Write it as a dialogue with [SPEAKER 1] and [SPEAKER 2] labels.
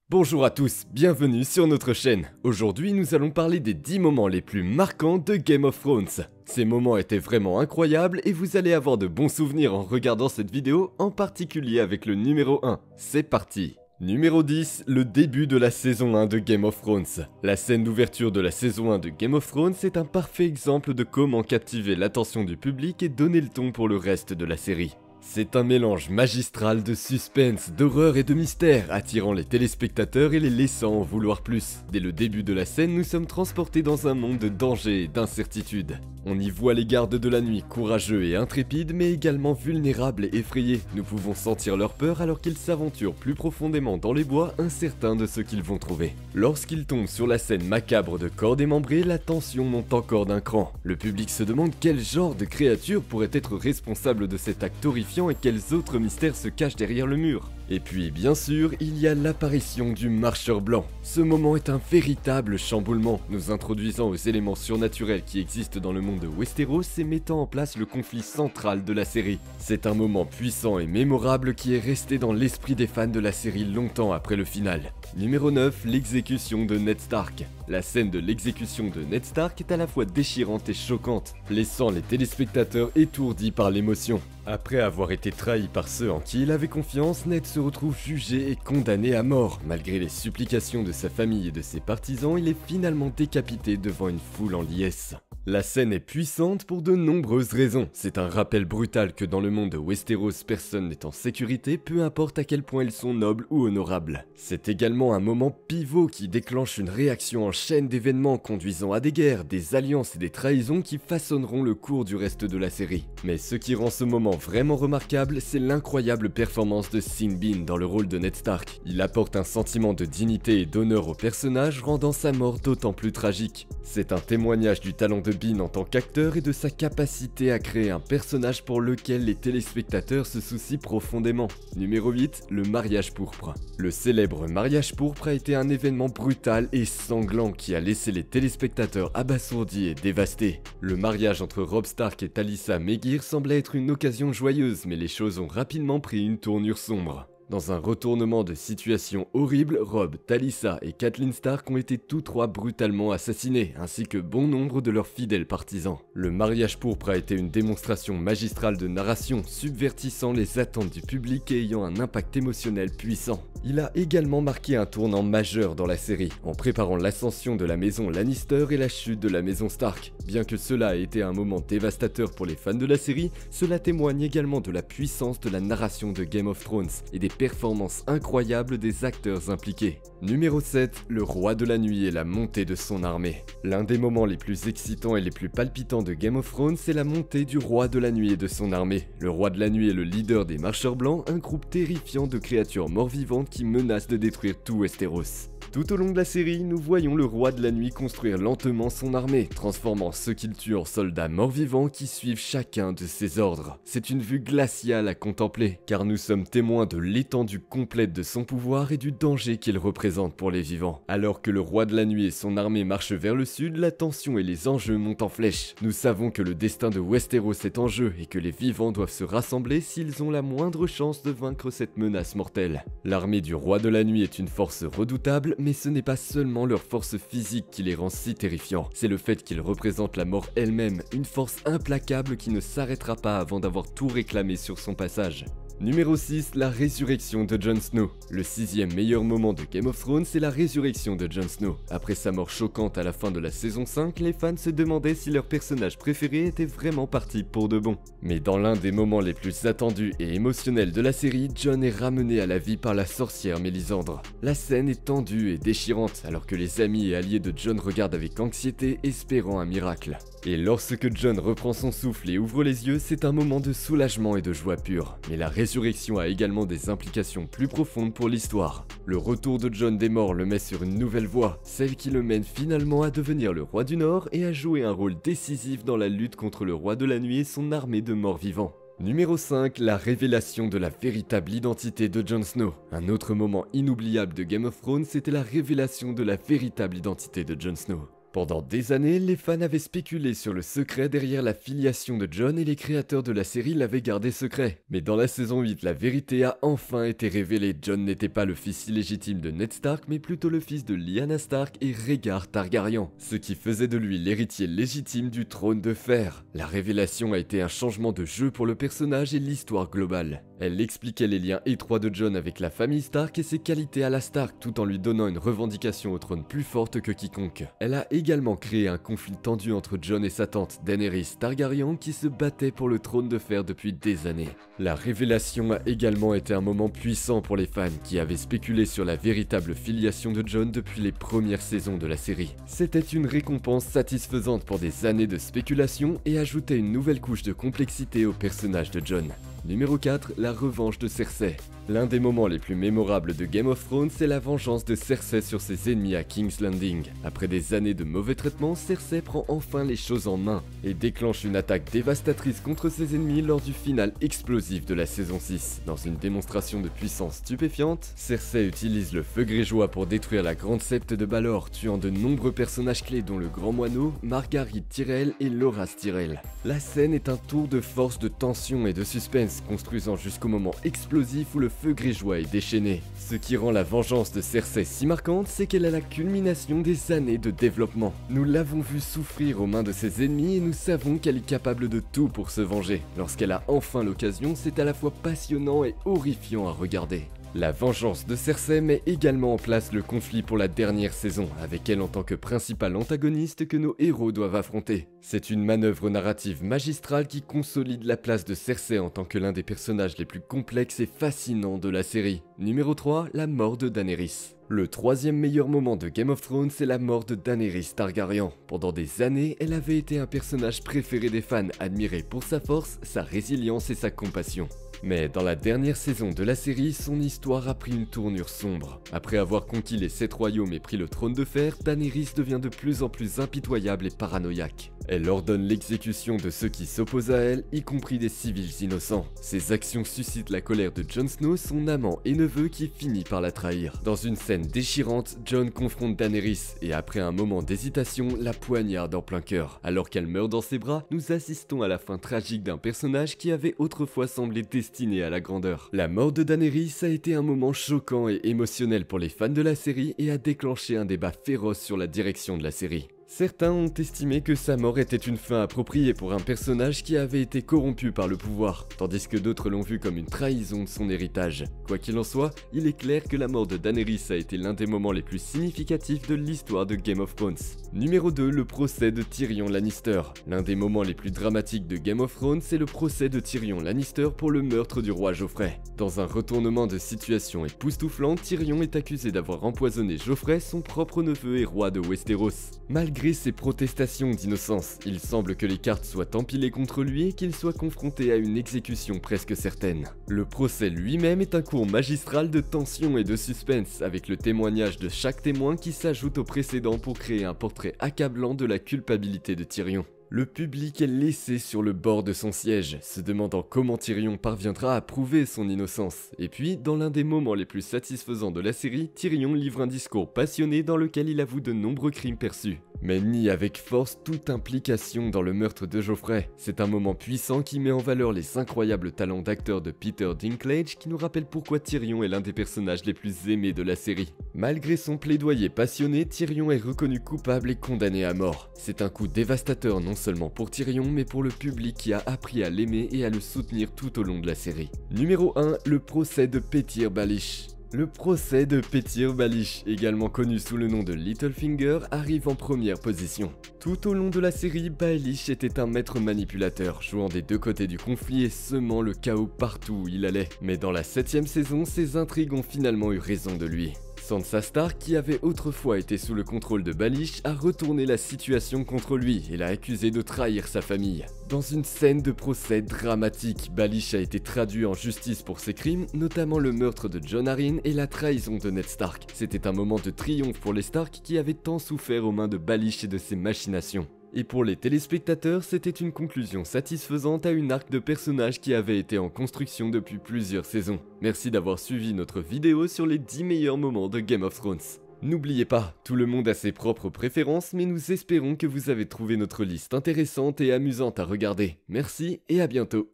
[SPEAKER 1] Bonjour à tous, bienvenue sur notre chaîne. Aujourd'hui, nous allons parler des 10 moments les plus marquants de Game of Thrones. Ces moments étaient vraiment incroyables et vous allez avoir de bons souvenirs en regardant cette vidéo, en particulier avec le numéro 1. C'est parti. Numéro 10, le début de la saison 1 de Game of Thrones. La scène d'ouverture de la saison 1 de Game of Thrones est un parfait exemple de comment captiver l'attention du public et donner le ton pour le reste de la série. C'est un mélange magistral de suspense, d'horreur et de mystère, attirant les téléspectateurs et les laissant en vouloir plus. Dès le début de la scène, nous sommes transportés dans un monde de danger et d'incertitude. On y voit les gardes de la nuit courageux et intrépides, mais également vulnérables et effrayés. Nous pouvons sentir leur peur alors qu'ils s'aventurent plus profondément dans les bois, incertains de ce qu'ils vont trouver. Lorsqu'ils tombent sur la scène macabre de corps démembrés, la tension monte encore d'un cran. Le public se demande quel genre de créature pourrait être responsable de cet acte horrifiant et quels autres mystères se cachent derrière le mur. Et puis, bien sûr, il y a l'apparition du marcheur blanc. Ce moment est un véritable chamboulement, nous introduisant aux éléments surnaturels qui existent dans le monde de Westeros et mettant en place le conflit central de la série. C'est un moment puissant et mémorable qui est resté dans l'esprit des fans de la série longtemps après le final. Numéro 9, l'exécution de Ned Stark. La scène de l'exécution de Ned Stark est à la fois déchirante et choquante, laissant les téléspectateurs étourdis par l'émotion. Après avoir été trahi par ceux en qui il avait confiance, Ned se retrouve jugé et condamné à mort. Malgré les supplications de sa famille et de ses partisans, il est finalement décapité devant une foule en liesse. La scène est puissante pour de nombreuses raisons. C'est un rappel brutal que dans le monde de Westeros, personne n'est en sécurité, peu importe à quel point ils sont nobles ou honorables. C'est également un moment pivot qui déclenche une réaction en chaîne d'événements conduisant à des guerres, des alliances et des trahisons qui façonneront le cours du reste de la série. Mais ce qui rend ce moment vraiment remarquable, c'est l'incroyable performance de Sean Bean dans le rôle de Ned Stark. Il apporte un sentiment de dignité et d'honneur au personnage, rendant sa mort d'autant plus tragique. C'est un témoignage du talent de Bean en tant qu'acteur et de sa capacité à créer un personnage pour lequel les téléspectateurs se soucient profondément. Numéro 8, le mariage pourpre. Le célèbre mariage pourpre a été un événement brutal et sanglant qui a laissé les téléspectateurs abasourdis et dévastés. Le mariage entre Robb Stark et Talisa Meghir semblait être une occasion joyeuse, mais les choses ont rapidement pris une tournure sombre. Dans un retournement de situation horrible, Robb, Talisa et Catelyn Stark ont été tous trois brutalement assassinés, ainsi que bon nombre de leurs fidèles partisans. Le mariage pourpre a été une démonstration magistrale de narration, subvertissant les attentes du public et ayant un impact émotionnel puissant. Il a également marqué un tournant majeur dans la série, en préparant l'ascension de la maison Lannister et la chute de la maison Stark. Bien que cela ait été un moment dévastateur pour les fans de la série, cela témoigne également de la puissance de la narration de Game of Thrones et des performances incroyables des acteurs impliqués. Numéro 7, le roi de la nuit et la montée de son armée. L'un des moments les plus excitants et les plus palpitants de Game of Thrones, c'est la montée du roi de la nuit et de son armée. Le roi de la nuit est le leader des marcheurs blancs, un groupe terrifiant de créatures mort-vivantes qui menacent de détruire tout Westeros. Tout au long de la série, nous voyons le roi de la nuit construire lentement son armée, transformant ceux qu'il tue en soldats morts-vivants qui suivent chacun de ses ordres. C'est une vue glaciale à contempler, car nous sommes témoins de l'étendue complète de son pouvoir et du danger qu'il représente pour les vivants. Alors que le roi de la nuit et son armée marchent vers le sud, la tension et les enjeux montent en flèche. Nous savons que le destin de Westeros est en jeu et que les vivants doivent se rassembler s'ils ont la moindre chance de vaincre cette menace mortelle. L'armée du roi de la nuit est une force redoutable, mais ce n'est pas seulement leur force physique qui les rend si terrifiants, c'est le fait qu'ils représentent la mort elle-même, une force implacable qui ne s'arrêtera pas avant d'avoir tout réclamé sur son passage. Numéro 6, la résurrection de Jon Snow. Le 6e meilleur moment de Game of Thrones, c'est la résurrection de Jon Snow. Après sa mort choquante à la fin de la saison 5, les fans se demandaient si leur personnage préféré était vraiment parti pour de bon. Mais dans l'un des moments les plus attendus et émotionnels de la série, Jon est ramené à la vie par la sorcière Mélisandre. La scène est tendue et déchirante, alors que les amis et alliés de Jon regardent avec anxiété, espérant un miracle. Et lorsque Jon reprend son souffle et ouvre les yeux, c'est un moment de soulagement et de joie pure. Mais la résurrection a également des implications plus profondes pour l'histoire. Le retour de Jon des morts le met sur une nouvelle voie, celle qui le mène finalement à devenir le roi du Nord et à jouer un rôle décisif dans la lutte contre le roi de la nuit et son armée de morts-vivants. Numéro 5, la révélation de la véritable identité de Jon Snow. Un autre moment inoubliable de Game of Thrones, c'était la révélation de la véritable identité de Jon Snow. Pendant des années, les fans avaient spéculé sur le secret derrière la filiation de Jon et les créateurs de la série l'avaient gardé secret. Mais dans la saison 8, la vérité a enfin été révélée. Jon n'était pas le fils illégitime de Ned Stark, mais plutôt le fils de Lyanna Stark et Rhaegar Targaryen, ce qui faisait de lui l'héritier légitime du trône de fer. La révélation a été un changement de jeu pour le personnage et l'histoire globale. Elle expliquait les liens étroits de Jon avec la famille Stark et ses qualités à la Stark, tout en lui donnant une revendication au trône plus forte que quiconque. Elle a également créé un conflit tendu entre Jon et sa tante Daenerys Targaryen qui se battait pour le trône de fer depuis des années. La révélation a également été un moment puissant pour les fans qui avaient spéculé sur la véritable filiation de Jon depuis les premières saisons de la série. C'était une récompense satisfaisante pour des années de spéculation et ajoutait une nouvelle couche de complexité au personnage de Jon. Numéro 4, la revanche de Cersei. L'un des moments les plus mémorables de Game of Thrones, c'est la vengeance de Cersei sur ses ennemis à King's Landing. Après des années de mauvais traitements, Cersei prend enfin les choses en main et déclenche une attaque dévastatrice contre ses ennemis lors du final explosif de la saison 6. Dans une démonstration de puissance stupéfiante, Cersei utilise le feu grégeois pour détruire la grande septe de Baelor, tuant de nombreux personnages clés dont le Grand Moineau, Margaery Tyrell et Loras Tyrell. La scène est un tour de force, de tension et de suspense, construisant jusqu'au moment explosif où le feu grégeois est déchaîné. Ce qui rend la vengeance de Cersei si marquante, c'est qu'elle est la culmination des années de développement. Nous l'avons vu souffrir aux mains de ses ennemis et nous savons qu'elle est capable de tout pour se venger. Lorsqu'elle a enfin l'occasion, c'est à la fois passionnant et horrifiant à regarder. La vengeance de Cersei met également en place le conflit pour la dernière saison, avec elle en tant que principal antagoniste que nos héros doivent affronter. C'est une manœuvre narrative magistrale qui consolide la place de Cersei en tant que l'un des personnages les plus complexes et fascinants de la série. Numéro 3, la mort de Daenerys. Le troisième meilleur moment de Game of Thrones, c'est la mort de Daenerys Targaryen. Pendant des années, elle avait été un personnage préféré des fans, admiré pour sa force, sa résilience et sa compassion. Mais dans la dernière saison de la série, son histoire a pris une tournure sombre. Après avoir conquis les 7 royaumes et pris le trône de fer, Daenerys devient de plus en plus impitoyable et paranoïaque. Elle ordonne l'exécution de ceux qui s'opposent à elle, y compris des civils innocents. Ses actions suscitent la colère de Jon Snow, son amant et neveu qui finit par la trahir. Dans une scène déchirante, Jon confronte Daenerys et après un moment d'hésitation, la poignarde en plein cœur. Alors qu'elle meurt dans ses bras, nous assistons à la fin tragique d'un personnage qui avait autrefois semblé destiné à la grandeur. La mort de Daenerys a été un moment choquant et émotionnel pour les fans de la série et a déclenché un débat féroce sur la direction de la série. Certains ont estimé que sa mort était une fin appropriée pour un personnage qui avait été corrompu par le pouvoir, tandis que d'autres l'ont vu comme une trahison de son héritage. Quoi qu'il en soit, il est clair que la mort de Daenerys a été l'un des moments les plus significatifs de l'histoire de Game of Thrones. Numéro 2, le procès de Tyrion Lannister. L'un des moments les plus dramatiques de Game of Thrones, c'est le procès de Tyrion Lannister pour le meurtre du roi Geoffrey. Dans un retournement de situation époustouflant, Tyrion est accusé d'avoir empoisonné Geoffrey, son propre neveu et roi de Westeros. Malgré ses protestations d'innocence, il semble que les cartes soient empilées contre lui et qu'il soit confronté à une exécution presque certaine. Le procès lui-même est un cours magistral de tension et de suspense, avec le témoignage de chaque témoin qui s'ajoute au précédent pour créer un portrait accablant de la culpabilité de Tyrion. Le public est laissé sur le bord de son siège, se demandant comment Tyrion parviendra à prouver son innocence. Et puis, dans l'un des moments les plus satisfaisants de la série, Tyrion livre un discours passionné dans lequel il avoue de nombreux crimes perçus, mais nie avec force toute implication dans le meurtre de Geoffrey. C'est un moment puissant qui met en valeur les incroyables talents d'acteur de Peter Dinklage qui nous rappelle pourquoi Tyrion est l'un des personnages les plus aimés de la série. Malgré son plaidoyer passionné, Tyrion est reconnu coupable et condamné à mort. C'est un coup dévastateur non seulement pour Tyrion mais pour le public qui a appris à l'aimer et à le soutenir tout au long de la série. Numéro 1, le procès de Petyr Baelish. Le procès de Petyr Baelish, également connu sous le nom de Littlefinger, arrive en première position. Tout au long de la série, Baelish était un maître manipulateur, jouant des deux côtés du conflit et semant le chaos partout où il allait. Mais dans la 7ème saison, ses intrigues ont finalement eu raison de lui. Sansa Stark, qui avait autrefois été sous le contrôle de Baelish, a retourné la situation contre lui et l'a accusé de trahir sa famille. Dans une scène de procès dramatique, Baelish a été traduit en justice pour ses crimes, notamment le meurtre de Jon Arryn et la trahison de Ned Stark. C'était un moment de triomphe pour les Stark qui avaient tant souffert aux mains de Baelish et de ses machinations. Et pour les téléspectateurs, c'était une conclusion satisfaisante à une arc de personnages qui avait été en construction depuis plusieurs saisons. Merci d'avoir suivi notre vidéo sur les 10 meilleurs moments de Game of Thrones. N'oubliez pas, tout le monde a ses propres préférences, mais nous espérons que vous avez trouvé notre liste intéressante et amusante à regarder. Merci et à bientôt.